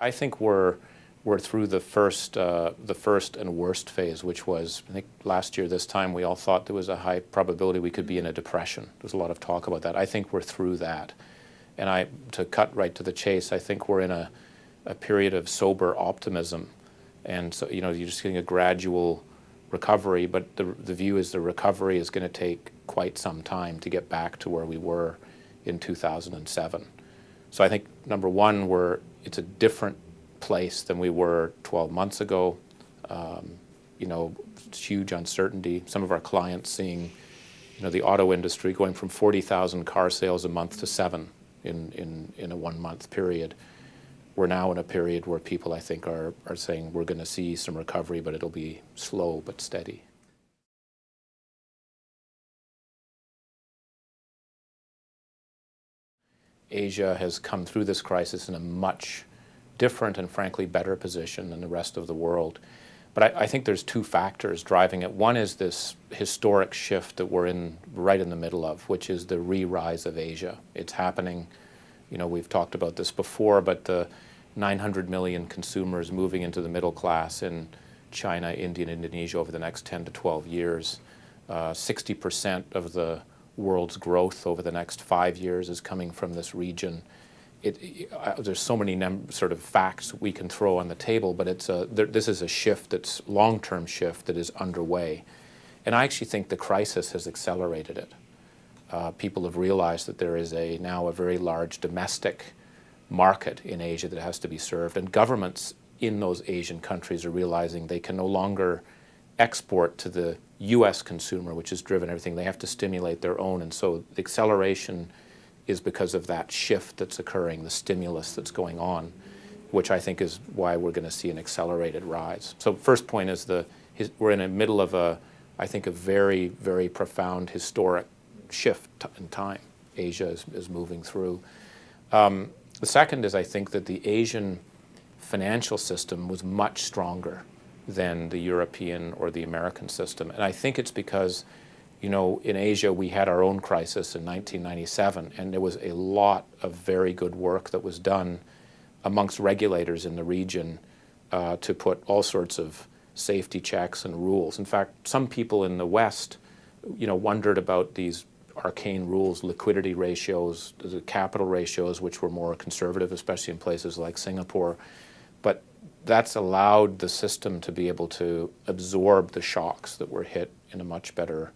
I think we're through the first and worst phase, which was, I think last year this time we all thought there was a high probability we could be in a depression. There's a lot of talk about that. I think we're through that. And to cut right to the chase, I think we're in a period of sober optimism. And so, you're just getting a gradual recovery, but the view is the recovery is going to take quite some time to get back to where we were in 2007. So I think, number one, it's a different place than we were 12 months ago. Huge uncertainty. Some of our clients seeing, the auto industry going from 40,000 car sales a month to 7 in a 1 month period. We're now in a period where people, I think, are saying we're going to see some recovery, but it'll be slow but steady. Asia has come through this crisis in a much different and frankly better position than the rest of the world. But I think there's two factors driving it. One is this historic shift that we're right in the middle of, which is the re-rise of Asia. It's happening, we've talked about this before, but the 900 million consumers moving into the middle class in China, India, and Indonesia over the next 10 to 12 years. 60% of the world's growth over the next 5 years is coming from this region. There's so many sort of facts we can throw on the table, but this is a shift that's long-term shift that is underway. And I actually think the crisis has accelerated it. People have realized that there is now a very large domestic market in Asia that has to be served, and governments in those Asian countries are realizing they can no longer export to the U.S. consumer, which has driven everything. They have to stimulate their own, and so the acceleration is because of that shift that's occurring, the stimulus that's going on, which I think is why we're going to see an accelerated rise. So first point is we're in the middle of I think a very, very profound historic shift in time Asia is moving through. The second is I think that the Asian financial system was much stronger than the European or the American system. And I think it's because, in Asia we had our own crisis in 1997, and there was a lot of very good work that was done amongst regulators in the region to put all sorts of safety checks and rules. In fact, some people in the West, wondered about these arcane rules, liquidity ratios, the capital ratios, which were more conservative, especially in places like Singapore. But that's allowed the system to be able to absorb the shocks that were hit in a much better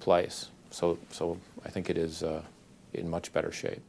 place. So I think it is in much better shape.